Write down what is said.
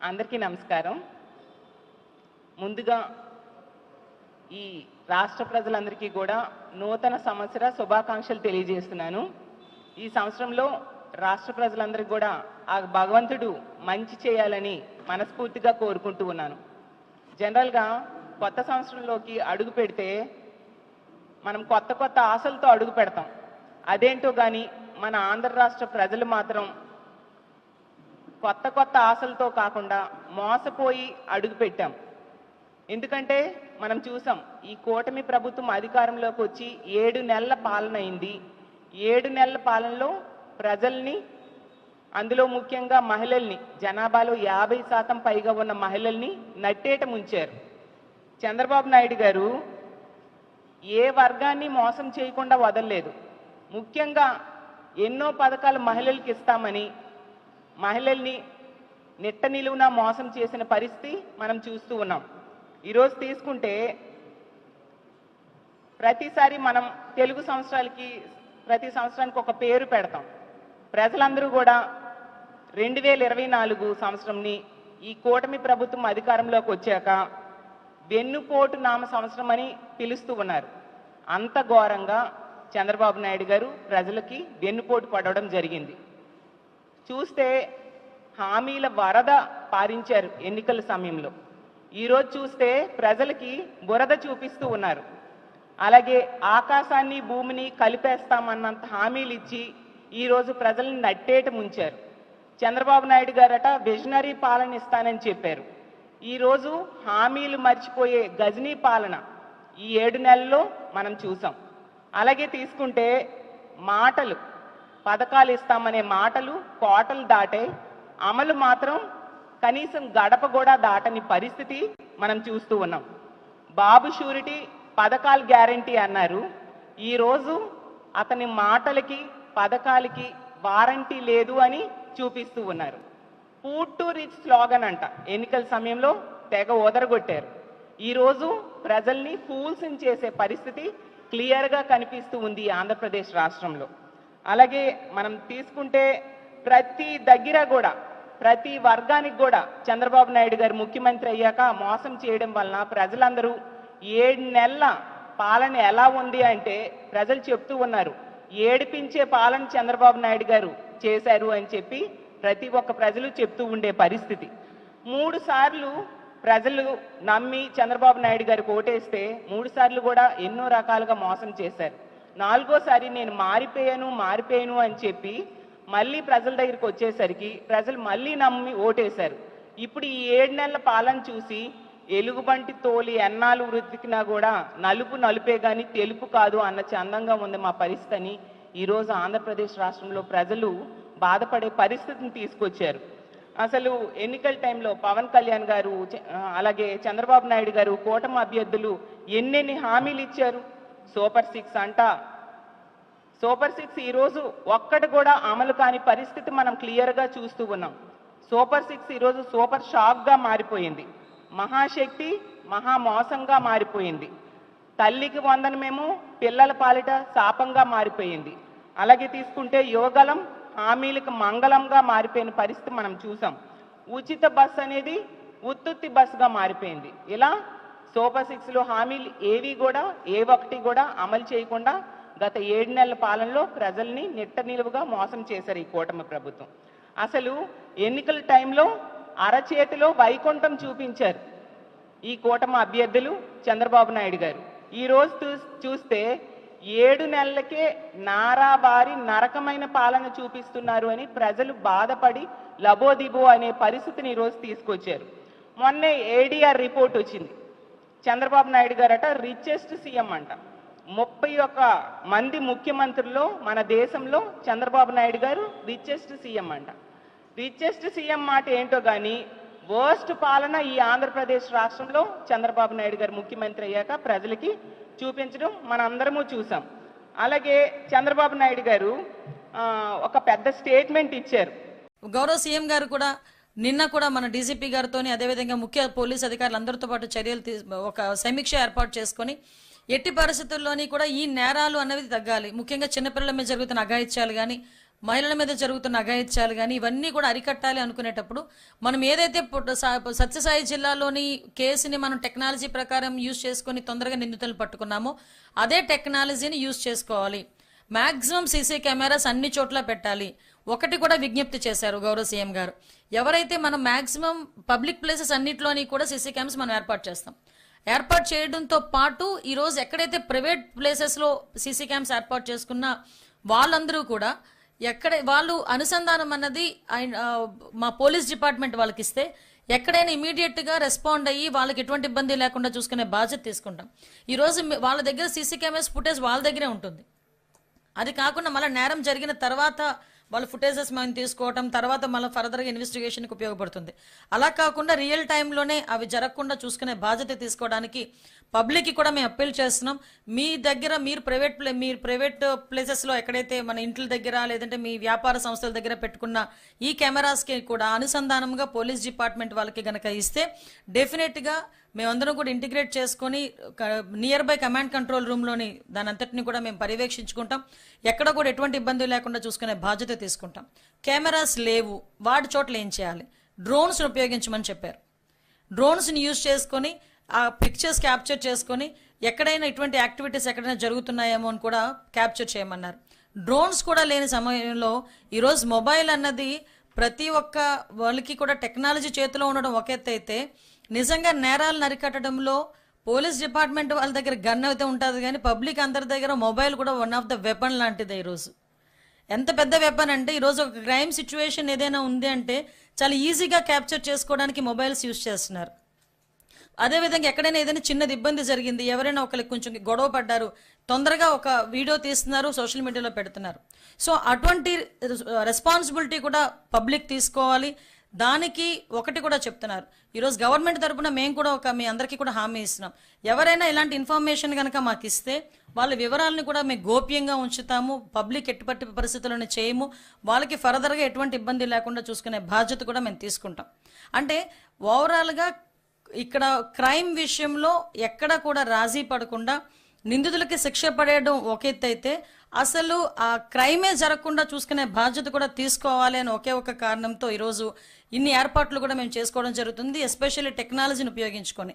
అందరికీ నమస్కారం. ముందుగా ఈ రాష్ట్ర ప్రజలందరికీ కూడా నూతన సంవత్సర శుభాకాంక్షలు తెలియజేస్తున్నాను. ఈ సంవత్సరంలో రాష్ట్ర ప్రజలందరికీ కూడా ఆ భగవంతుడు మంచి చేయాలని మనస్ఫూర్తిగా కోరుకుంటూ ఉన్నాను. జనరల్గా కొత్త సంవత్సరంలోకి అడుగు పెడితే మనం కొత్త కొత్త ఆశలతో అడుగు పెడతాం. అదేంటో కానీ మన ఆంధ్ర రాష్ట్ర ప్రజలు మాత్రం కొత్త కొత్త ఆశలతో కాకుండా మోసపోయి అడుగు పెట్టాం. ఎందుకంటే మనం చూసాం, ఈ కూటమి ప్రభుత్వం అధికారంలోకి వచ్చి 7 నెలల పాలన అయింది. 7 నెలల పాలనలో ప్రజల్ని, అందులో ముఖ్యంగా మహిళల్ని, జనాభాలో 50% పైగా ఉన్న మహిళల్ని నట్టేట ముంచారు. చంద్రబాబు నాయుడు గారు ఏ వర్గాన్ని మోసం చేయకుండా వదలలేదు. ముఖ్యంగా ఎన్నో పథకాలు మహిళలకు ఇస్తామని మహిళల్ని నిట్ట నిలువున మోసం చేసిన పరిస్థితి మనం చూస్తూ ఉన్నాం. ఈరోజు తీసుకుంటే ప్రతిసారి మనం తెలుగు సంవత్సరాలకి ప్రతి సంవత్సరానికి ఒక పేరు పెడతాం. ప్రజలందరూ కూడా 2024 సంవత్సరంని ఈ కూటమి ప్రభుత్వం అధికారంలోకి వచ్చాక వెన్నుపోటు నామ సంవత్సరం అని పిలుస్తూ ఉన్నారు. అంత ఘోరంగా చంద్రబాబు నాయుడు గారు ప్రజలకి వెన్నుపోటు పడడం జరిగింది. చూస్తే హామీల వరద పారించారు ఎన్నికల సమయంలో. ఈరోజు చూస్తే ప్రజలకి బురద చూపిస్తూ ఉన్నారు. అలాగే ఆకాశాన్ని భూమిని కలిపేస్తామన్నంత హామీలు ఇచ్చి ఈరోజు ప్రజల్ని నట్టేట ముంచారు. చంద్రబాబు నాయుడు గారట విజనరీ పాలన ఇస్తానని చెప్పారు. ఈరోజు హామీలు మర్చిపోయే గజనీ పాలన ఈ 7 నెలల్లో మనం చూసాం. అలాగే తీసుకుంటే మాటలు, పథకాలు ఇస్తామనే మాటలు కోటలు దాటే, అమలు మాత్రం కనీసం గడప కూడా దాటని పరిస్థితి మనం చూస్తూ ఉన్నాం. బాబు షూరిటీ పథకాలు గ్యారంటీ అన్నారు. ఈరోజు అతని మాటలకి పథకాలకి వారంటీ లేదు అని చూపిస్తూ ఉన్నారు. ఫుడ్ టు రిచ్ స్లోగన్ అంట ఎన్నికల సమయంలో తెగ ఓదరగొట్టారు. ఈరోజు ప్రజల్ని ఫూల్స్ని చేసే పరిస్థితి క్లియర్గా కనిపిస్తూ ఉంది ఆంధ్రప్రదేశ్ రాష్ట్రంలో. అలాగే మనం తీసుకుంటే ప్రతి దగ్గర కూడా ప్రతి వర్గానికి కూడా చంద్రబాబు నాయుడు గారు ముఖ్యమంత్రి అయ్యాక మోసం చేయడం వలన ప్రజలందరూ 7 నెలల పాలన ఎలా ఉంది అంటే ప్రజలు చెప్తూ ఉన్నారు, ఏడిపించే పాలన చంద్రబాబు నాయుడు గారు చేశారు అని చెప్పి ప్రతి ఒక్క ప్రజలు చెప్తూ ఉండే పరిస్థితి. 3 సార్లు ప్రజలు నమ్మి చంద్రబాబు నాయుడు గారికి ఓటేస్తే 3 సార్లు కూడా ఎన్నో రకాలుగా మోసం చేశారు. 4గోసారి నేను మారిపోయాను అని చెప్పి మళ్ళీ ప్రజల దగ్గరికి వచ్చేసరికి ప్రజలు మళ్ళీ నమ్మి ఓటేశారు. ఇప్పుడు ఈ 7 నెలల పాలన చూసి ఎలుగుబంటి తోలి ఎన్నాళ్ళు వృద్ధికినా కూడా నలుపు నలుపే కానీ తెలుపు కాదు అన్న చందంగా ఉంది మా పరిస్థితి అని ఈరోజు ఆంధ్రప్రదేశ్ రాష్ట్రంలో ప్రజలు బాధపడే పరిస్థితిని తీసుకొచ్చారు. అసలు ఎన్నికల టైంలో పవన్ కళ్యాణ్ గారు అలాగే చంద్రబాబు నాయుడు గారు కూటమి అభ్యర్థులు ఎన్నెన్ని హామీలు ఇచ్చారు. సూపర్ 6 అంట. సూపర్ 6 ఈరోజు ఒక్కటి కూడా అమలు కాని పరిస్థితి మనం క్లియర్గా చూస్తూ ఉన్నాం. సూపర్ 6 ఈరోజు సూపర్ షాక్గా మారిపోయింది. మహాశక్తి మహా మోసంగా మారిపోయింది. తల్లికి వందనమేమో పిల్లల పాలిట శాపంగా మారిపోయింది. అలాగే తీసుకుంటే యోగలం హామీలకు మంగళంగా మారిపోయిన పరిస్థితి మనం చూసాం. ఉచిత బస్ అనేది ఉత్తుత్తి బస్సుగా మారిపోయింది. ఇలా సూపర్ 6లో హామీలు ఏ ఒక్కటి కూడా అమలు చేయకుండా గత 7 నెలల పాలనలో ప్రజల్ని నిట్ట నిలువుగా మోసం చేశారు ఈ కూటమి ప్రభుత్వం. అసలు ఎన్నికల టైంలో అరచేతిలో వైకుంఠం చూపించారు ఈ కూటమి అభ్యర్థులు చంద్రబాబు నాయుడు గారు. ఈరోజు చూస్తే 7 నెలలకే నారాబారి నరకమైన పాలన చూపిస్తున్నారు అని ప్రజలు బాధపడి లబోదిబో అనే పరిస్థితిని ఈరోజు తీసుకొచ్చారు. మొన్నే ఏడీఆర్ రిపోర్ట్ వచ్చింది. చంద్రబాబు నాయుడు గారట రిచెస్ట్ సీఎం అంట. 31 మంది ముఖ్యమంత్రుల్లో మన దేశంలో చంద్రబాబు నాయుడు గారు రిచెస్ట్ సీఎం అంట. రిచెస్ట్ సీఎం మాట ఏంటో కానీ వర్స్ట్ పాలన ఈ ఆంధ్రప్రదేశ్ రాష్ట్రంలో చంద్రబాబు నాయుడు గారు ముఖ్యమంత్రి అయ్యాక ప్రజలకి చూపించడం మనందరము చూసాం. అలాగే చంద్రబాబు నాయుడు గారు ఒక పెద్ద స్టేట్మెంట్ ఇచ్చారు. గౌరవ సీఎం గారు కూడా నిన్న కూడా మన డీజీపీ గారితో అదేవిధంగా ముఖ్య పోలీస్ అధికారులందరితో పాటు చర్యలు ఒక సమీక్ష ఏర్పాటు చేసుకొని ఎట్టి పరిస్థితుల్లోని కూడా ఈ నేరాలు అనేవి తగ్గాలి. ముఖ్యంగా చిన్నపిల్లల మీద జరుగుతున్న అఘాయిత్యాలు కానీ మహిళల మీద జరుగుతున్న అఘాయిత్యాలు కానీ ఇవన్నీ కూడా అరికట్టాలి అనుకునేటప్పుడు మనం ఏదైతే సత్యసాయి జిల్లాలోని కేసుని మనం టెక్నాలజీ ప్రకారం యూజ్ చేసుకొని తొందరగా నిందితులు పట్టుకున్నామో అదే టెక్నాలజీని యూజ్ చేసుకోవాలి. మ్యాక్సిమం సీసీ కెమెరాస్ అన్ని చోట్ల పెట్టాలి. ఒకటి కూడా విజ్ఞప్తి చేశారు గౌరవ సీఎం గారు, ఎవరైతే మనం మ్యాక్సిమం పబ్లిక్ ప్లేసెస్ అన్నిట్లోని కూడా సీసీ కెమెరాస్ మనం ఏర్పాటు చేయడంతో పాటు ఈరోజు ఎక్కడైతే ప్రైవేట్ ప్లేసెస్లో సీసీ క్యామ్స్ ఏర్పాటు చేసుకున్న వాళ్ళందరూ కూడా వాళ్ళు అనుసంధానం అన్నది మా పోలీస్ డిపార్ట్మెంట్ వాళ్ళకి ఇస్తే ఎక్కడైనా ఇమీడియట్ గా రెస్పాండ్ అయ్యి వాళ్ళకి ఎటువంటి ఇబ్బంది లేకుండా చూసుకునే బాధ్యత తీసుకుంటాం. ఈరోజు వాళ్ళ దగ్గర సీసీ కెమెరాస్ ఫుటేజ్ వాళ్ళ దగ్గరే ఉంటుంది. అది కాకుండా మళ్ళీ నేరం జరిగిన తర్వాత వాళ్ళ ఫుటేజెస్ మనం తీసుకోవటం, తర్వాత మళ్ళీ ఫర్దర్గా ఇన్వెస్టిగేషన్కి ఉపయోగపడుతుంది. అలా కాకుండా రియల్ టైంలోనే అవి జరగకుండా చూసుకునే బాధ్యత తీసుకోవడానికి పబ్లిక్కి కూడా మేము అప్పీల్ చేస్తున్నాం. మీ దగ్గర మీరు ప్రైవేట్ ప్లేసెస్లో ఎక్కడైతే మన ఇంట్ల దగ్గర లేదంటే మీ వ్యాపార సంస్థల దగ్గర పెట్టుకున్న ఈ కెమెరాస్కి కూడా అనుసంధానంగా పోలీస్ డిపార్ట్మెంట్ వాళ్ళకి గనక ఇస్తే డెఫినెట్గా మేమందరం కూడా ఇంటిగ్రేట్ చేసుకొని నియర్ బై కమాండ్ కంట్రోల్ రూమ్లోని దాని అంతటిని కూడా మేము పర్యవేక్షించుకుంటాం. ఎక్కడ కూడా ఎటువంటి ఇబ్బంది లేకుండా చూసుకునే బాధ్యత తీసుకుంటాం. కెమెరాస్ లేవు, వాటి చోట్ల ఏం చేయాలి? డ్రోన్స్ని ఉపయోగించమని చెప్పారు. డ్రోన్స్ని యూజ్ చేసుకొని ఆ పిక్చర్స్ క్యాప్చర్ చేసుకొని ఎక్కడైనా ఇటువంటి యాక్టివిటీస్ ఎక్కడైనా జరుగుతున్నాయేమో అని కూడా క్యాప్చర్ చేయమన్నారు. డ్రోన్స్ కూడా లేని సమయంలో ఈరోజు మొబైల్ అన్నది ప్రతి ఒక్క వాళ్ళకి కూడా టెక్నాలజీ చేతిలో ఉండడం ఒక ఎత్తు అయితే నిజంగా నేరాలను అరికట్టడంలో పోలీస్ డిపార్ట్మెంట్ వాళ్ళ దగ్గర గన్ అయితే ఉంటుంది కానీ పబ్లిక్ అందరి దగ్గర మొబైల్ కూడా వన్ ఆఫ్ ద వెపన్ లాంటిది. ఈరోజు ఎంత పెద్ద వెపన్ అంటే ఈరోజు ఒక క్రైమ్ సిచ్యువేషన్ ఏదైనా ఉంది అంటే చాలా ఈజీగా క్యాప్చర్ చేసుకోవడానికి మొబైల్స్ యూజ్ చేస్తున్నారు. అదేవిధంగా ఎక్కడైనా ఏదైనా చిన్నది ఇబ్బంది జరిగింది, ఎవరైనా ఒకరికి కొంచెం గొడవ పడ్డారు, తొందరగా ఒక వీడియో తీస్తున్నారు, సోషల్ మీడియాలో పెడుతున్నారు. సో అటువంటి రెస్పాన్సిబిలిటీ కూడా పబ్లిక్ తీసుకోవాలి. దానికి ఒకటి కూడా చెప్తున్నారు, ఈరోజు గవర్నమెంట్ తరఫున మేము కూడా మీ అందరికీ కూడా హామీ ఇస్తున్నాం. ఎవరైనా ఇలాంటి ఇన్ఫర్మేషన్ కనుక మాకు ఇస్తే వాళ్ళ వివరాలను కూడా మేము గోప్యంగా ఉంచుతాము. పబ్లిక్ ఎటువంటి పరిస్థితులను చేయము. వాళ్ళకి ఫర్దర్గా ఎటువంటి ఇబ్బంది లేకుండా చూసుకునే బాధ్యత కూడా మేము తీసుకుంటాం. అంటే ఓవరాల్గా ఇక్కడ క్రైమ్ విషయంలో ఎక్కడ కూడా రాజీ పడకుండా నిందితులకి శిక్ష పడేయడం ఒక ఎత్తు అయితే అసలు ఆ క్రైమే జరగకుండా చూసుకునే బాధ్యత కూడా తీసుకోవాలి అని ఒకే ఒక కారణంతో ఈరోజు ఇన్ని ఏర్పాట్లు కూడా మేము చేసుకోవడం జరుగుతుంది. ఎస్పెషల్లీ టెక్నాలజీని ఉపయోగించుకొని